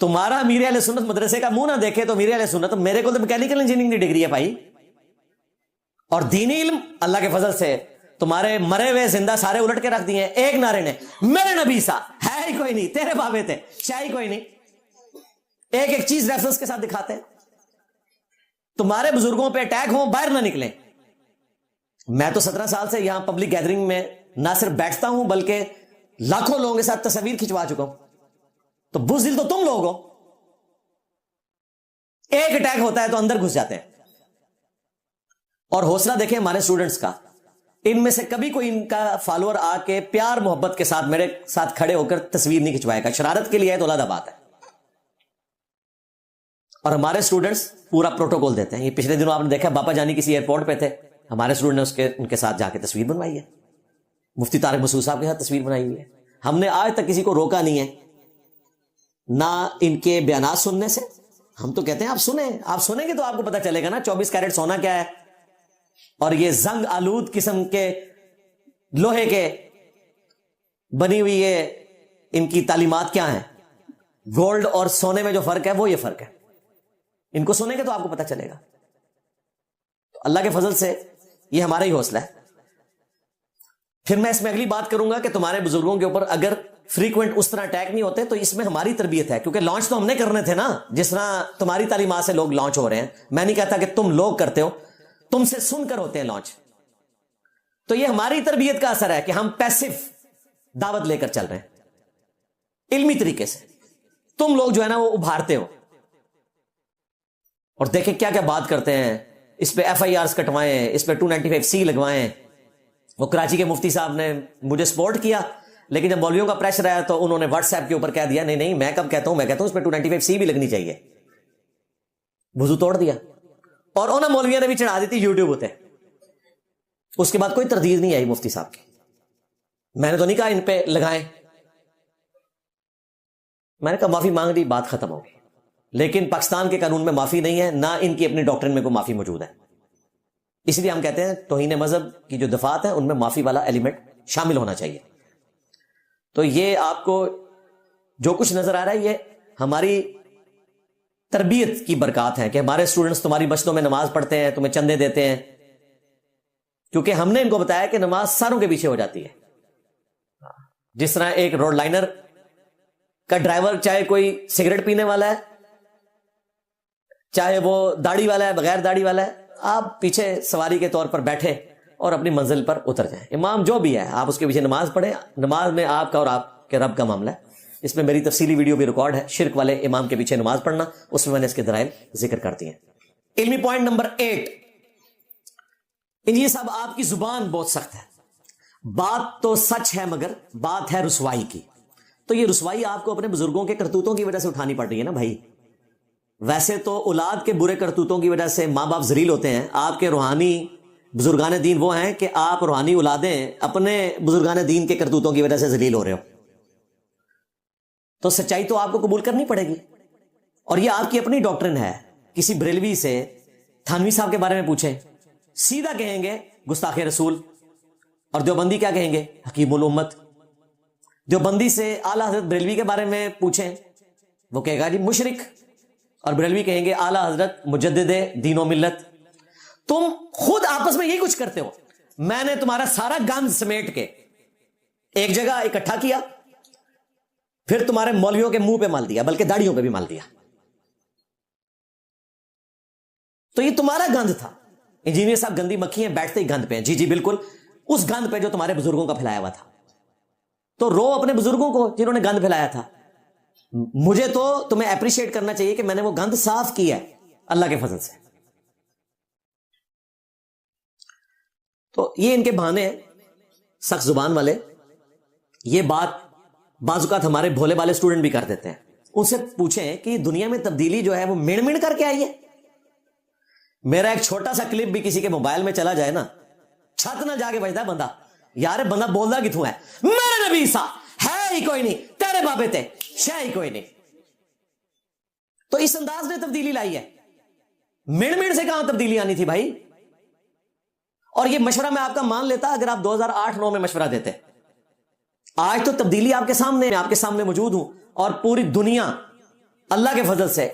تمہارا میرے اہل سنت مدرسے کا منہ نہ دیکھے تو میرے اہل سنت میرے کو تو میکینیکل انجینئرنگ کی ڈگری ہے بھائی, اور دینی علم اللہ کے فضل سے تمہارے مرے ہوئے زندہ سارے الٹ کے رکھ دیے ہیں. ایک نعرے نے میرے نبی سا ہے ہی کوئی نہیں, تیرے بابے تھے شاہی کوئی نہیں, ایک ایک چیز ریفرنس کے ساتھ دکھاتے ہیں. تمہارے بزرگوں پہ اٹیک ہوں باہر نہ نکلیں. میں تو 17 سال سے یہاں پبلک گیدرنگ میں نہ صرف بیٹھتا ہوں بلکہ لاکھوں لوگوں کے ساتھ تصاویر کھنچوا چکا ہوں. تو بزدل تو تم لوگ ہو, ایک اٹیک ہوتا ہے تو اندر گھس جاتے ہیں. اور حوصلہ دیکھیں ہمارے اسٹوڈنٹس کا, ان میں سے کبھی کوئی ان کا فالوور آ کے پیار محبت کے ساتھ میرے ساتھ کھڑے ہو کر تصویر نہیں کھنچوائے گا. شرارت کے لیے ہے تو علیحدہ بات ہے. اور ہمارے اسٹوڈنٹس پورا پروٹوکول دیتے ہیں. یہ پچھلے دنوں آپ نے دیکھا باپا جانی کسی ایئرپورٹ پہ تھے, ہمارے اسٹوڈنٹ نے ان کے ساتھ جا کے تصویر بنوائی ہے. مفتی طارق مسعود صاحب کے ساتھ تصویر بنائی ہوئی ہے. ہم نے آج تک کسی کو روکا نہیں ہے, نہ ان کے بیانات سننے سے. ہم تو کہتے ہیں آپ سنیں گے تو آپ کو پتا چلے گا نا 24 کیرٹ سونا کیا ہے, اور یہ زنگ آلود قسم کے لوہے کے بنی ہوئی یہ ان کی تعلیمات کیا ہیں. گولڈ اور سونے میں جو فرق ہے وہ یہ فرق ہے. ان کو سنیں گے تو آپ کو پتا چلے گا. تو اللہ کے فضل سے یہ ہمارا ہی حوصلہ ہے. پھر میں اس میں اگلی بات کروں گا کہ تمہارے بزرگوں کے اوپر اگر فریکوینٹ اس طرح اٹیک نہیں ہوتے تو اس میں ہماری تربیت ہے, کیونکہ لانچ تو ہم نے کرنے تھے نا. جس طرح تمہاری تعلیمات سے لوگ لانچ ہو رہے ہیں, میں نہیں کہتا کہ تم لوگ کرتے ہو, تم سے سن کر ہوتے ہیں لانچ. تو یہ ہماری تربیت کا اثر ہے کہ ہم پیسو دعوت لے کر چل رہے ہیں علمی طریقے سے. تم لوگ جو ہے نا وہ ابھارتے ہو. اور دیکھیں کیا کیا بات کرتے ہیں, اس پہ FIRs کٹوائیں, اس پہ 295C لگوائیں. وہ کراچی کے مفتی صاحب نے مجھے سپورٹ کیا, لیکن جب مولویوں کا پریشر آیا تو انہوں نے واٹس ایپ کے اوپر کہہ دیا نہیں میں کب کہتا ہوں, میں کہتا ہوں اس پہ 295C بھی لگنی چاہیے. وضو توڑ دیا, اور انہوں مولویوں نے بھی چڑھا دی تھی یوٹیوب ہوتے. اس کے بعد کوئی تردید نہیں آئی مفتی صاحب کی. میں نے تو نہیں کہا ان پہ لگائیں, میں نے کہا معافی مانگ دی, بات ختم ہوگی. لیکن پاکستان کے قانون میں معافی نہیں ہے, نہ ان کی اپنی ڈاکٹرن میں کوئی معافی موجود ہے. اس لیے ہم کہتے ہیں توہین مذہب کی جو دفعات ہیں ان میں معافی والا ایلیمنٹ شامل ہونا چاہیے. تو یہ آپ کو جو کچھ نظر آ رہا ہے یہ ہماری تربیت کی برکات ہیں کہ ہمارے اسٹوڈنٹس تمہاری مسجدوں میں نماز پڑھتے ہیں, تمہیں چندے دیتے ہیں, کیونکہ ہم نے ان کو بتایا کہ نماز ساروں کے پیچھے ہو جاتی ہے. جس طرح ایک روڈ لائنر کا ڈرائیور چاہے کوئی سگریٹ پینے والا ہے, چاہے وہ داڑھی والا ہے بغیر داڑھی والا ہے, آپ پیچھے سواری کے طور پر بیٹھے اور اپنی منزل پر اتر جائیں. امام جو بھی ہے آپ اس کے پیچھے نماز پڑھیں. نماز میں آپ کا اور آپ کے رب کا معاملہ ہے. اس میں میری تفصیلی ویڈیو بھی ریکارڈ ہے, شرک والے امام کے پیچھے نماز پڑھنا, اس میں نے اس کے دلائل ذکر کر دیے ہیں. علمی پوائنٹ نمبر 8, انجینئر صاحب آپ کی زبان بہت سخت ہے. بات تو سچ ہے مگر بات ہے رسوائی کی. تو یہ رسوائی آپ کو اپنے بزرگوں کے کرتوتوں کی وجہ سے اٹھانی پڑ رہی ہے نا بھائی. ویسے تو اولاد کے برے کرتوتوں کی وجہ سے ماں باپ ذلیل ہوتے ہیں. آپ کے روحانی بزرگان دین وہ ہیں کہ آپ روحانی اولادیں اپنے بزرگان دین کے کرتوتوں کی وجہ سے ذلیل ہو رہے ہو. تو سچائی تو آپ کو قبول کرنی پڑے گی, اور یہ آپ کی اپنی ڈاکٹرن ہے. کسی بریلوی سے تھانوی صاحب کے بارے میں پوچھیں, سیدھا کہیں گے گستاخ رسول, اور دیوبندی کیا کہیں گے حکیم الامت. دیوبندی سے اعلیٰ حضرت بریلوی کے بارے میں پوچھیں, وہ کہے گا جی مشرک, اور بریلوی کہیں گے اعلیٰ حضرت مجدد دین و ملت. تم خود آپس میں یہی کچھ کرتے ہو. میں نے تمہارا سارا گند سمیٹ کے ایک جگہ اکٹھا کیا, پھر تمہارے مولویوں کے منہ پہ مال دیا, بلکہ داڑھیوں پہ بھی مال دیا. تو یہ تمہارا گند تھا. انجینئر صاحب گندی مکھی ہیں, بیٹھتے ہی گند پہ ہیں. جی بالکل اس گند پہ جو تمہارے بزرگوں کا پھیلایا ہوا تھا. تو رو اپنے بزرگوں کو جنہوں نے گند پھیلایا تھا. مجھے تو تمہیں اپریشیٹ کرنا چاہیے کہ میں نے وہ گند صاف کیا ہے اللہ کے فضل سے. تو یہ ان کے بہانے ہیں سخت زبان والے. یہ بات بعض اوقات ہمارے بھولے والے اسٹوڈنٹ بھی کر دیتے ہیں. ان سے پوچھیں کہ دنیا میں تبدیلی جو ہے وہ مڑ مڑ کر کے آئی ہے. میرا ایک چھوٹا سا کلپ بھی کسی کے موبائل میں چلا جائے نا, چھت نہ جا کے بجتا ہے بندہ, یار بندہ بولتا کتوں ہے, میرے نبی سا ہے ہی کوئی نہیں, تیرے بابے تے شے ہی کوئی نہیں. تو اس انداز نے تبدیلی لائی ہے. مڑ مڑ سے کہاں تبدیلی آنی تھی بھائی. اور یہ مشورہ میں آپ کا مان لیتا اگر آپ 2008-9 میں مشورہ دیتے. آج تو تبدیلی آپ کے سامنے موجود ہوں, اور پوری دنیا اللہ کے فضل سے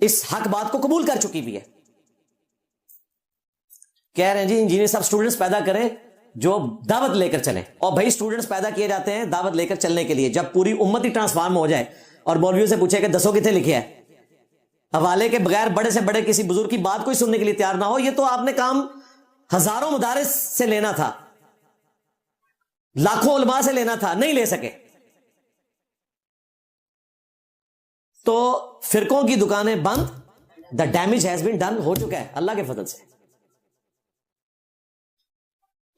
اس حق بات کو قبول کر چکی بھی ہے. کہہ رہے ہیں جی انجینئر صاحب اسٹوڈنٹس پیدا کریں جو دعوت لے کر چلیں. اور بھائی اسٹوڈنٹس پیدا کیے جاتے ہیں دعوت لے کر چلنے کے لیے. جب پوری امت ہی ٹرانسفارم ہو جائے اور مولویوں سے پوچھے کہ دسو کتنے لکھے ہے, حوالے کے بغیر بڑے سے بڑے کسی بزرگ کی بات کوئی سننے کے لیے تیار نہ ہو, یہ تو آپ نے کام ہزاروں مدارس سے لینا تھا, لاکھوں علماء سے لینا تھا, نہیں لے سکے. تو فرقوں کی دکانیں بند, the damage has been done, ہو چکا ہے اللہ کے فضل سے.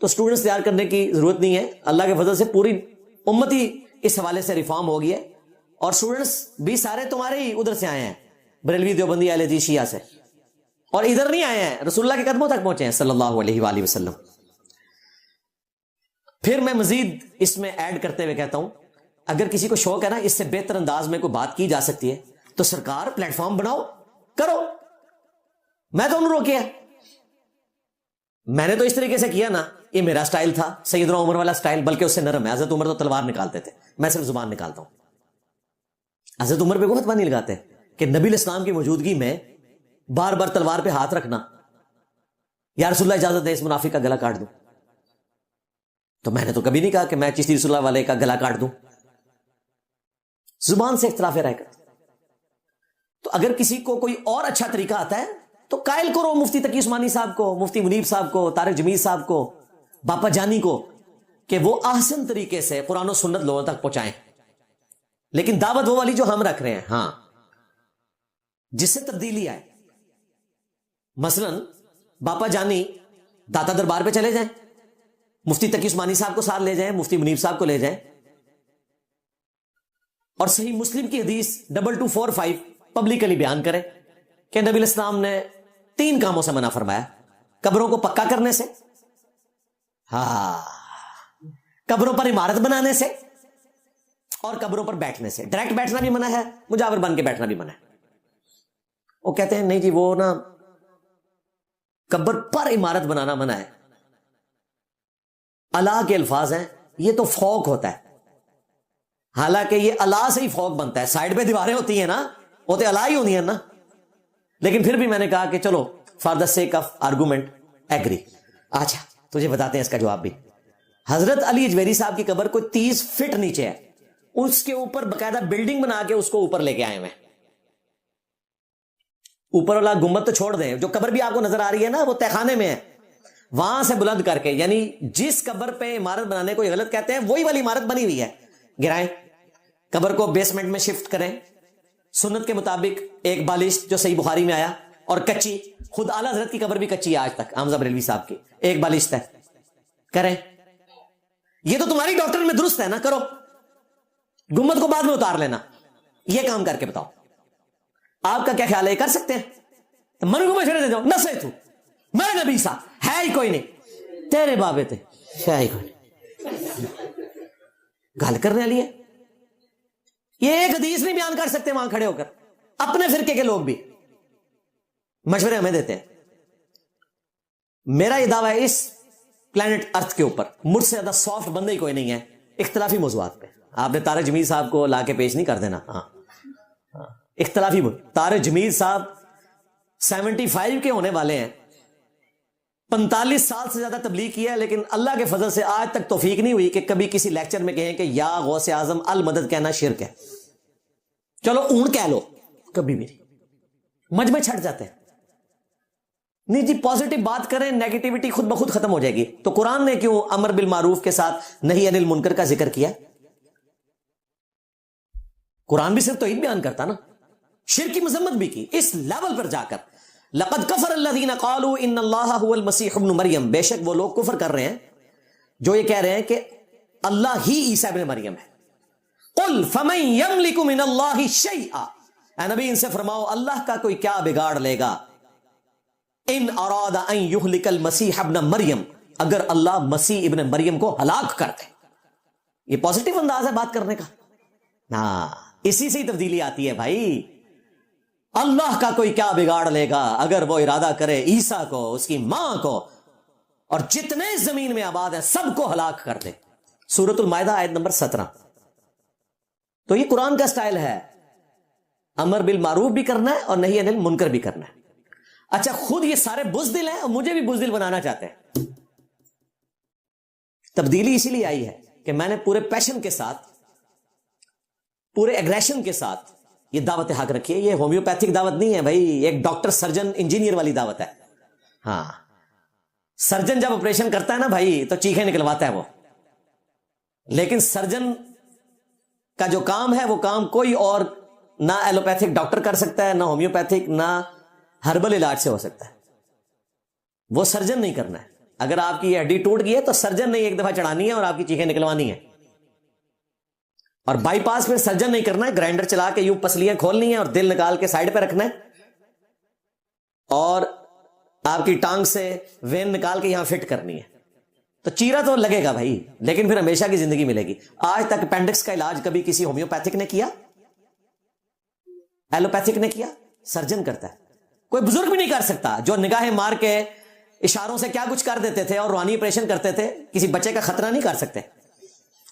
تو سٹوڈنٹس تیار کرنے کی ضرورت نہیں ہے, اللہ کے فضل سے پوری امت ہی اس حوالے سے ریفارم ہو گئی ہے. اور سٹوڈنٹس بھی سارے تمہارے ہی ادھر سے آئے ہیں, بریلوی دیوبندی اہل حدیث شیعہ سے, اور ادھر نہیں آئے ہیں, رسول اللہ کے قدموں تک پہنچے ہیں صلی اللہ علیہ وآلہ وسلم. پھر میں مزید اس میں ایڈ کرتے ہوئے کہتا ہوں, اگر کسی کو شوق ہے نا اس سے بہتر انداز میں کوئی بات کی جا سکتی ہے تو سرکار پلیٹ فارم بناؤ, کرو. میں تو انہوں روکیا, میں نے تو اس طریقے سے کیا نا, یہ میرا سٹائل تھا, سیدنا عمر والا سٹائل, بلکہ اس سے نرم ہے. حضرت عمر تو تلوار نکالتے تھے, میں صرف زبان نکالتا ہوں. حضرت عمر پہ کوئی ہاتھ نہیں لگاتے کہ نبی الاسلام کی موجودگی میں بار بار تلوار پہ ہاتھ رکھنا, یا رسول اللہ اجازت دے اس منافق کا گلا کاٹ دوں. تو میں نے تو کبھی نہیں کہا کہ میں چشتی رسول اللہ والے کا گلا کاٹ دوں. زبان سے اختلاف رائے کرتے. تو اگر کسی کو کوئی اور اچھا طریقہ آتا ہے تو قائل کرو مفتی تقی عثمانی صاحب کو, مفتی منیب صاحب کو, طارق جمیل صاحب کو, باپا جانی کو, کہ وہ احسن طریقے سے قرآن و سنت لوگوں تک پہنچائیں. لیکن دعوت وہ والی جو ہم رکھ رہے ہیں, ہاں, جس سے تبدیلی آئے. مثلا باپا جانی داتا دربار پہ چلے جائیں, مفتی تقی عثمانی صاحب کو ساتھ لے جائیں, مفتی منیب صاحب کو لے جائیں, اور صحیح مسلم کی حدیث 2245 پبلکلی بیان کریں کہ نبی الاسلام نے 3 کاموں سے منع فرمایا. قبروں کو پکا کرنے سے, ہاں, قبروں پر عمارت بنانے سے, اور قبروں پر بیٹھنے سے. ڈائریکٹ بیٹھنا بھی منع ہے, مجاور بن کے بیٹھنا بھی منع ہے. وہ کہتے ہیں نہیں جی وہ نا قبر پر عمارت بنانا منع ہے. اللہ کے الفاظ ہیں, یہ تو فوق ہوتا ہے. حالانکہ یہ اللہ سے ہی فوق بنتا ہے. سائڈ پہ دیواریں ہوتی ہیں نا, وہ تو اللہ ہی ہونی ہے نا. لیکن پھر بھی میں نے کہا کہ چلو for the sake of argument agree. اچھا تجھے بتاتے ہیں اس کا جواب بھی. حضرت علی اجویری صاحب کی قبر کوئی 30 فٹ نیچے ہے, اس کے اوپر باقاعدہ بلڈنگ بنا کے اس کو اوپر لے کے آئے ہوئے. اوپر والا گنبد تو چھوڑ دیں, جو قبر بھی آپ کو نظر آ رہی ہے نا وہ تہخانے میں ہے, وہاں سے بلند کر کے, یعنی جس قبر پہ عمارت بنانے کو غلط کہتے ہیں وہی والی عمارت بنی ہوئی ہے, گرائیں, قبر کو بیسمنٹ میں شفٹ کریں, سنت کے مطابق ایک بالش جو صحیح بخاری میں آیا, اور کچی, خود اعلیٰ حضرت کی قبر بھی کچی ہے آج تک, حمزہ بریلوی صاحب کی ایک بالش ہے, کریں. یہ تو تمہاری ڈاکٹر میں درست ہے نا, کرو. گنبد کو بعد میں اتار لینا, یہ کام کر کے بتاؤ. آپ کا کیا خیال ہے, کر سکتے ہیں؟ من کو مشورے دے دو, نسے تو میرے نبی صاحب ہے ہی کوئی نہیں, تیرے بابے تھے ہے ہی کوئی نہیں, گل کرنے والی ہے. یہ ایک حدیث نہیں بیان کر سکتے وہاں کھڑے ہو کر. اپنے فرقے کے لوگ بھی مشورے ہمیں دیتے ہیں. میرا یہ دعویٰ ہے اس پلانٹ ارتھ کے اوپر مجھ سے زیادہ سافٹ بندے ہی کوئی نہیں ہے اختلافی موضوعات پہ. آپ نے طارق جمیل صاحب کو لا کے پیش نہیں کر دینا. ہاں اختلافی طارق جمیل صاحب 75 کے ہونے والے ہیں, 45 سال سے زیادہ تبلیغ کیا ہے, لیکن اللہ کے فضل سے آج تک توفیق نہیں ہوئی کہ کبھی کسی لیکچر میں کہیں کہ یا غوث اعظم المدد کہنا شرک ہے. چلو اون کہہ لو, کبھی بھی نہیں, مجمع چھٹ جاتے ہیں. نہیں جی پازیٹیو بات کریں, نیگیٹیوٹی خود بخود ختم ہو جائے گی. تو قرآن نے کیوں امر بالمعروف کے ساتھ نہی عن المنکر کا ذکر کیا؟ قرآن بھی صرف توحید بیان کرتا نا, شرک کی مذمت بھی کی اس لیول پر جا کر. لقد کفر الذین قالوا ان اللہ هو المسیح ابن مریم, بے شک وہ لوگ کفر کر رہے ہیں جو یہ کہہ رہے ہیں کہ اللہ ہی عیسیٰ ابن مریم ہے. قل فمن یملک من اللہ شیئا, اے نبی ان سے فرماؤ اللہ کا کوئی کیا بگاڑ لے گا. ان اراد ان یہلک المسیح ابن مریم, اگر اللہ مسیح ابن مریم کو ہلاک کر دے. یہ پازیٹیو انداز ہے بات کرنے کا نا, اسی سے ہی تبدیلی آتی ہے بھائی. اللہ کا کوئی کیا بگاڑ لے گا اگر وہ ارادہ کرے عیسیٰ کو, اس کی ماں کو, اور جتنے زمین میں آباد ہیں سب کو ہلاک کر دے. سورۃ المائدہ آیت نمبر 17. تو یہ قرآن کا سٹائل ہے. امر بالمعروف بھی کرنا ہے اور نہی عن المنکر بھی کرنا ہے. اچھا خود یہ سارے بزدل ہیں اور مجھے بھی بزدل بنانا چاہتے ہیں. تبدیلی اسی لیے آئی ہے کہ میں نے پورے پیشن کے ساتھ, پورے ایگریشن کے ساتھ یہ دعوت حق رکھی ہے. یہ ہومیوپیتھک دعوت نہیں ہے بھائی, ایک ڈاکٹر سرجن انجینئر والی دعوت ہے. ہاں, سرجن جب آپریشن کرتا ہے نا بھائی تو چیخیں نکلواتا ہے وہ, لیکن سرجن کا جو کام ہے وہ کام کوئی اور نہ ایلوپیتھک ڈاکٹر کر سکتا ہے, نہ ہومیوپیتھک, نہ ہربل علاج سے ہو سکتا ہے. وہ سرجن نہیں کرنا ہے. اگر آپ کی یہ ہڈی ٹوٹ گئی ہے تو سرجن نے ایک دفعہ چڑھانی ہے اور آپ کی چیخیں نکلوانی ہے. اور بائی پاس میں سرجن نہیں کرنا ہے, گرائنڈر چلا کے یوں پسلیاں کھولنی ہیں اور دل نکال کے سائڈ پہ رکھنا ہے اور آپ کی ٹانگ سے وین نکال کے یہاں فٹ کرنی ہے. تو چیرا تو لگے گا بھائی, لیکن پھر ہمیشہ کی زندگی ملے گی. آج تک اپینڈکس کا علاج کبھی کسی ہومیوپیتھک نے کیا, ایلوپیتھک نے کیا؟ سرجن کرتا ہے. کوئی بزرگ بھی نہیں کر سکتا جو نگاہیں مار کے اشاروں سے کیا کچھ کر دیتے تھے اور روحانی آپریشن کرتے تھے. کسی بچے کا خطرہ نہیں کر سکتے,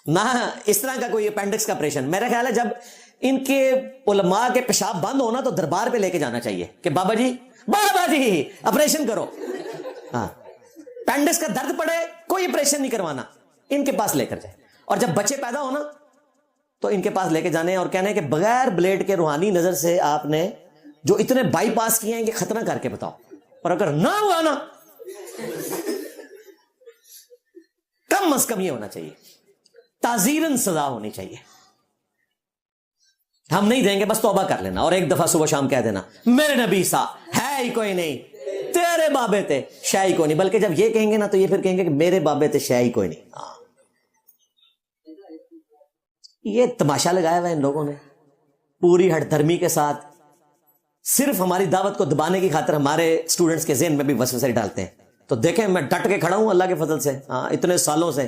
نہ اس طرح کا کوئی اپینڈکس کا آپریشن. میرا خیال ہے جب ان کے علماء کے پیشاب بند ہونا تو دربار پہ لے کے جانا چاہیے کہ بابا جی آپریشن کرو. ہاں, اپینڈکس کا درد پڑے کوئی آپریشن نہیں کروانا, ان کے پاس لے کر جائے. اور جب بچے پیدا ہونا تو ان کے پاس لے کے جانے اور کہنے کہ بغیر بلیڈ کے روحانی نظر سے آپ نے جو اتنے بائی پاس کیے ہیں یہ ختم کر کے بتاؤ. اور اگر نہ ہوا نا, کم از کم یہ ہونا چاہیے, تعزیرن سزا ہونی چاہیے. ہم نہیں دیں گے, بس توبہ کر لینا اور ایک دفعہ صبح شام کہہ دینا میرے نبی سا ہے ہی کوئی نہیں, تیرے بابے تھے شے ہی کوئی نہیں. بلکہ جب یہ کہیں گے نا تو یہ پھر کہیں گے کہ میرے بابے تھے شے ہی کوئی نہیں. یہ تماشا لگایا ہوا ہے ان لوگوں نے پوری ہٹ دھرمی کے ساتھ, صرف ہماری دعوت کو دبانے کی خاطر ہمارے اسٹوڈنٹس کے ذہن میں بھی وسوسے ڈالتے ہیں. تو دیکھیں میں ڈٹ کے کھڑا ہوں اللہ کے فضل سے. ہاں, اتنے سالوں سے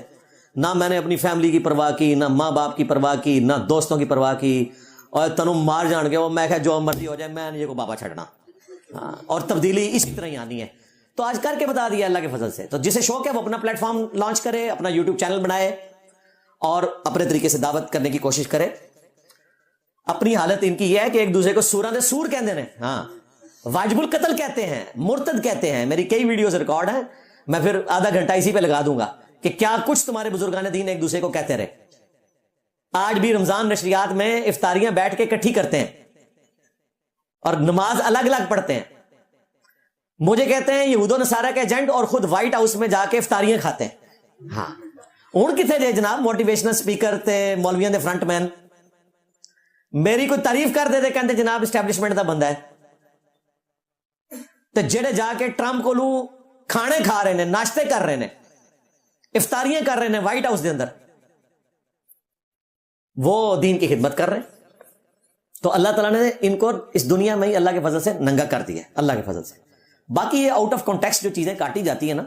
نہ میں نے اپنی فیملی کی پرواہ کی, نہ ماں باپ کی پرواہ کی, نہ دوستوں کی پرواہ کی. اور تنو مار جان کے وہ میں کہ جو مرضی ہو جائے میں نہیں کو بابا چھڑنا. ہاں, اور تبدیلی اسی طرح ہی آنی ہے. تو آج کر کے بتا دیا اللہ کے فضل سے. تو جسے شوق ہے وہ اپنا پلیٹ فارم لانچ کرے, اپنا یوٹیوب چینل بنائے اور اپنے طریقے سے دعوت کرنے کی کوشش کرے. اپنی حالت ان کی یہ ہے کہ ایک دوسرے کو سورہ سور کہتے ہیں, ہاں واجب القتل کہتے ہیں, مرتد کہتے ہیں. میری کئی ویڈیوز ریکارڈ ہیں, میں پھر آدھا گھنٹہ اسی پہ لگا دوں گا کہ کیا کچھ تمہارے بزرگان دین ایک دوسرے کو کہتے رہے. آج بھی رمضان نشریات میں افطاریاں بیٹھ کے اکٹھی کرتے ہیں اور نماز الگ الگ پڑھتے ہیں. مجھے کہتے ہیں یہود و نصارہ کے ایجنٹ اور خود وائٹ ہاؤس میں جا کے افطاریاں کھاتے ہیں. ہاں, ہوں کتنے جے جناب موٹیویشنل سپیکر تے مولویاں دے فرنٹ مین. میری کوئی تعریف کر دے کہتے جناب اسٹیبلشمنٹ دا بندہ ہے. تو جڑے جا کے ٹرمپ کو لو کھانے کھا رہے ہیں, ناشتے کر رہے ہیں, افطاریاں کر رہے ہیں وائٹ ہاؤس دے اندر, وہ دین کی خدمت کر رہے ہیں. تو اللہ تعالیٰ نے ان کو اس دنیا میں ہی اللہ کے فضل سے ننگا کر دیا اللہ کے فضل سے. باقی یہ آؤٹ آف کانٹیکسٹ جو چیزیں کاٹی جاتی ہیں نا,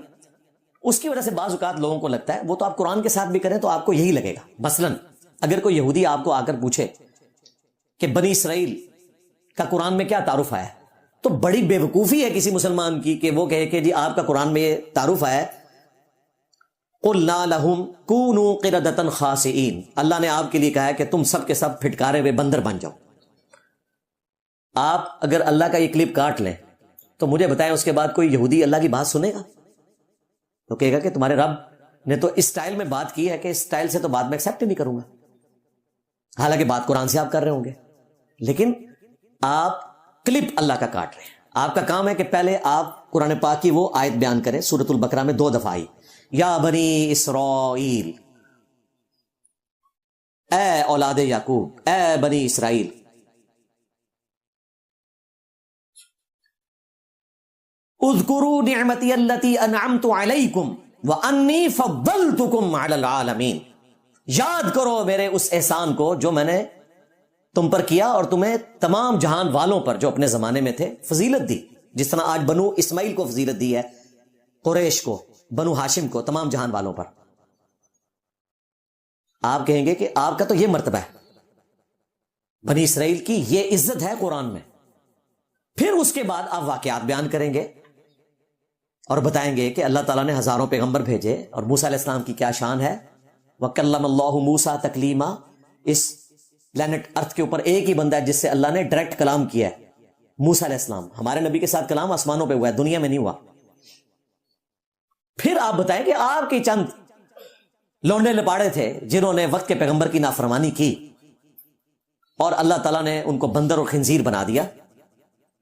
اس کی وجہ سے بعض اوقات لوگوں کو لگتا ہے, وہ تو آپ قرآن کے ساتھ بھی کریں تو آپ کو یہی لگے گا. مثلاً اگر کوئی یہودی آپ کو آ کر پوچھے کہ بنی اسرائیل کا قرآن میں کیا تعارف آیا ہے, تو بڑی بے وقوفی ہے کسی مسلمان کی کہ وہ کہے کہ جی آپ کا قرآن میں یہ تعارف آیا ہے قُلْنَا لَهُمْ كُونُوا قِرَدَةً خَاسِئِينَ. اللہ نے آپ کے لیے کہا ہے کہ تم سب کے سب پھٹکارے ہوئے بندر بن جاؤ. آپ اگر اللہ کا یہ کلپ کاٹ لیں تو مجھے بتائیں اس کے بعد کوئی یہودی اللہ کی بات سنے گا؟ تو کہے گا کہ تمہارے رب نے تو اس سٹائل میں بات کی ہے کہ اس سٹائل سے تو بعد میں ایکسیپٹ ہی نہیں کروں گا. حالانکہ بات قرآن سے آپ کر رہے ہوں گے, لیکن آپ کلپ اللہ کا کاٹ رہے ہیں. آپ کا کام ہے کہ پہلے آپ قرآن پاک کی وہ آیت بیان کریں, سورۃ البقرہ میں 2 دفعہ آئی, یا بنی اسرائیل, اے اولاد یعقوب, اے بنی اسرائیل. اذکروا نعمتی التی انعمت علیکم وانی فضلتکم علی العالمین. یاد کرو میرے اس احسان کو جو میں نے تم پر کیا اور تمہیں تمام جہان والوں پر جو اپنے زمانے میں تھے فضیلت دی. جس طرح آج بنو اسماعیل کو فضیلت دی ہے, قریش کو, بنو ہاشم کو, تمام جہان والوں پر. آپ کہیں گے کہ آپ کا تو یہ مرتبہ ہے, بنی اسرائیل کی یہ عزت ہے قرآن میں. پھر اس کے بعد آپ واقعات بیان کریں گے اور بتائیں گے کہ اللہ تعالیٰ نے ہزاروں پیغمبر بھیجے اور موسیٰ علیہ السلام کی کیا شان ہے. وَكَلَّمَ اللَّهُ مُوسَىٰ تَكْلِيمًا. اس پلانٹ ارتھ کے اوپر ایک ہی بندہ ہے جس سے اللہ نے ڈائریکٹ کلام کیا ہے، موسیٰ علیہ السلام. ہمارے نبی کے ساتھ کلام آسمانوں پہ ہوا ہے، دنیا میں نہیں ہوا. پھر آپ بتائیں کہ آپ کے چند لونڈے لپاڑے تھے جنہوں نے وقت کے پیغمبر کی نافرمانی کی اور اللہ تعالیٰ نے ان کو بندر اور خنزیر بنا دیا،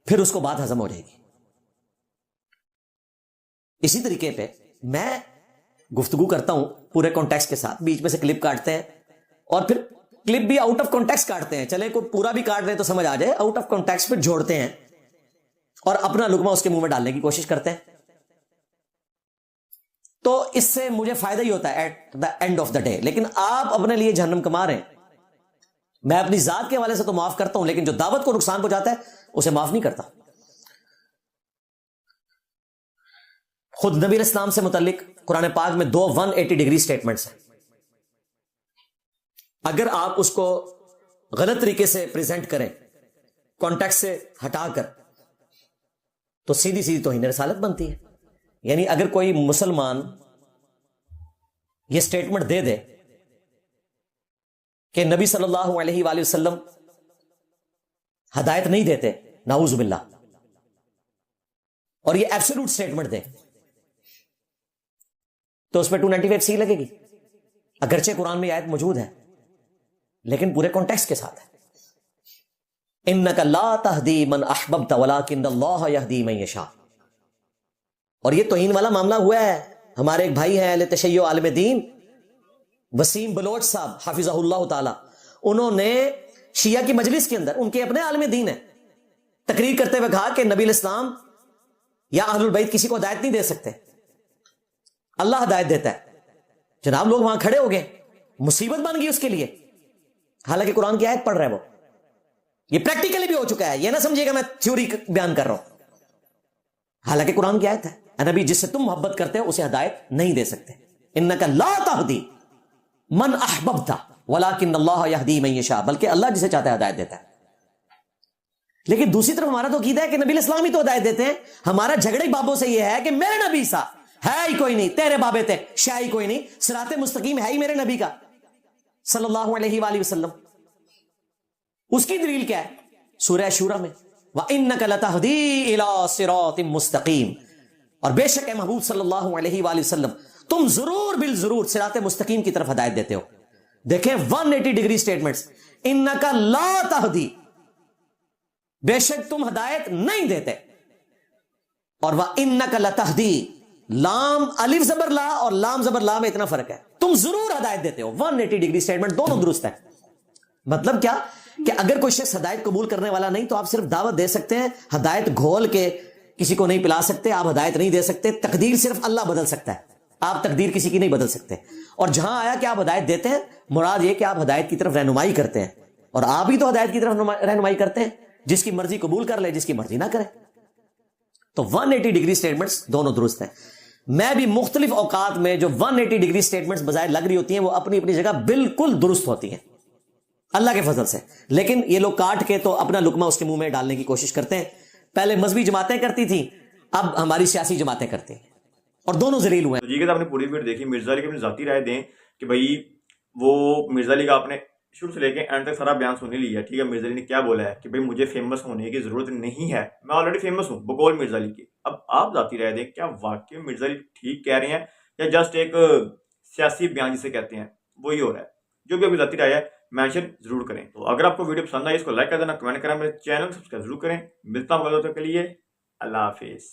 پھر اس کو بات ہضم ہو جائے گی. اسی طریقے پہ میں گفتگو کرتا ہوں پورے کانٹیکسٹ کے ساتھ، بیچ میں سے کلپ کاٹتے ہیں اور پھر کلپ بھی آؤٹ آف کانٹیکسٹ کاٹتے ہیں. چلے کوئی پورا بھی کاٹ دیں تو سمجھ آ جائے، آؤٹ آف کانٹیکسٹ پہ جوڑتے ہیں اور اپنا لقمہ اس کے منہ میں ڈالنے کی کوشش کرتے ہیں. تو اس سے مجھے فائدہ ہی ہوتا ہے at the end of the day. لیکن آپ اپنے لیے جہنم کما رہے ہیں. میں اپنی ذات کے حوالے سے تو معاف کرتا ہوں، لیکن جو دعوت کو نقصان پہنچاتا ہے اسے معاف نہیں کرتا. خود نبی علیہ السلام سے متعلق قرآن پاک میں 2 180 ڈگری سٹیٹمنٹس ہیں. اگر آپ اس کو غلط طریقے سے پریزنٹ کریں، کانٹیکسٹ سے ہٹا کر، تو سیدھی سیدھی توہین رسالت بنتی ہے. یعنی اگر کوئی مسلمان یہ سٹیٹمنٹ دے دے کہ نبی صلی اللہ علیہ وآلہ وسلم ہدایت نہیں دیتے، نعوذ باللہ، اور یہ ایبسولوٹ سٹیٹمنٹ دے، تو اس پہ 295 لگے گی. اگرچہ قرآن میں یہ آیت موجود ہے لیکن پورے کانٹیکسٹ کے ساتھ ہے. انک لا تہدی من احببت ولکن اللہ یہدی من یشاء. اور یہ توہین والا معاملہ ہوا ہے. ہمارے ایک بھائی ہیں اہل تشیع عالم دین وسیم بلوچ صاحب حافظہ اللہ تعالی، انہوں نے شیعہ کی مجلس کے اندر، ان کے اپنے عالم دین ہے، تقریر کرتے ہوئے کہا کہ نبی علیہ السلام یا اہل البیت کسی کو ہدایت نہیں دے سکتے، اللہ ہدایت دیتا ہے. جناب لوگ وہاں کھڑے ہو گئے، مصیبت بن گئی اس کے لیے. حالانکہ قرآن کی آیت پڑھ رہا ہے وہ، یہ پریکٹیکلی بھی ہو چکا ہے. یہ نہ سمجھیے گا میں تھیوری بیان کر رہا ہوں، حالانکہ قرآن کی آیت ہے. نبی جس سے تم محبت کرتے ہو اسے ہدایت نہیں دے سکتے. انک لا تہدی من احببت ولکن اللہ یہدی من یشاء. بلکہ اللہ جسے چاہتا ہے ہدایت دیتا ہے. لیکن دوسری طرف ہمارا تو عقیدہ ہے کہ نبی علیہ السلام ہی تو ہدایت دیتے ہیں. ہمارا جھگڑے بابوں سے یہ ہے کہ میرے نبی سا ہے ہی کوئی نہیں، تیرے بابے تھے شاہ ہی کوئی نہیں، صراط مستقیم ہے ہی میرے نبی کا صلی اللہ علیہ وآلہ وسلم. اس کی دلیل کیا ہے؟ سورہ شورہ میں وَإِنَّكَ لَتَهْدِي إِلَىٰ صِرَاطٍ مُسْتَقِيمٍ. اور بے شک اے محبوب صلی اللہ علیہ وآلہ وسلم تم ضرور بالضرور صراط مستقیم کی طرف ہدایت دیتے ہو. دیکھیں 180 ڈگری سٹیٹمنٹس. اِنَّكَ لَا تَهْدِي، بے شک تم ہدایت نہیں دیتے. اور وَإِنَّكَ لَتَهْدِي، لام الف زبر لا اور لام زبر لا میں اتنا فرق ہے، تم ضرور ہدایت دیتے ہو. 180 ڈگری سٹیٹمنٹ دونوں درست ہے. مطلب کیا کہ اگر کوئی شخص ہدایت قبول کرنے والا نہیں تو آپ صرف دعوت دے سکتے ہیں، ہدایت گھول کے کسی کو نہیں پلا سکتے، آپ ہدایت نہیں دے سکتے. تقدیر صرف اللہ بدل سکتا ہے، آپ تقدیر کسی کی نہیں بدل سکتے. اور جہاں آیا کہ آپ ہدایت دیتے ہیں، مراد یہ کہ آپ ہدایت کی طرف رہنمائی کرتے ہیں، اور آپ ہی تو ہدایت کی طرف رہنمائی کرتے ہیں. جس کی مرضی قبول کر لے، جس کی مرضی نہ کرے. تو 180 ڈگری سٹیٹمنٹس دونوں درست ہیں. میں بھی مختلف اوقات میں جو 180 ڈگری سٹیٹمنٹس بظاہر لگ رہی ہوتی ہیں وہ اپنی اپنی جگہ بالکل درست ہوتی ہیں اللہ کے فضل سے. لیکن یہ لوگ کاٹ کے تو اپنا لقمہ اس کے منہ میں ڈالنے کی کوشش کرتے ہیں. پہلے مذہبی جماعتیں کرتی تھیں، اب ہماری سیاسی جماعتیں کرتی ہیں، اور دونوں ذلیل ہوئے ہیں. جی کہ آپ نے پوری ویڈیو دیکھی. مرزا علی کی اپنی ذاتی رائے دیں کہ بھائی وہ مرزا علی کا آپ نے شروع سے لے کے اینڈ تک سارا بیان سن ہی لیا. ٹھیک ہے، مرزا علی نے کیا بولا ہے کہ بھائی مجھے فیمس ہونے کی ضرورت نہیں ہے، میں آلریڈی فیمس ہوں بقول مرزا علی کی. اب آپ ذاتی رائے دیں، کیا واقعی مرزا علی ٹھیک کہہ رہے ہیں یا جسٹ ایک سیاسی بیان جسے کہتے ہیں وہی ہو رہا ہے؟ جو بھی ابھی ذاتی رائے ہے مینشن ضرور کریں. تو اگر آپ کو ویڈیو پسند آئی اس کو لائک کر دینا، کمنٹ کریں، میرے چینل سبسکرائب ضرور کریں. ملتا ہوں اگلے کے لیے. اللہ حافظ.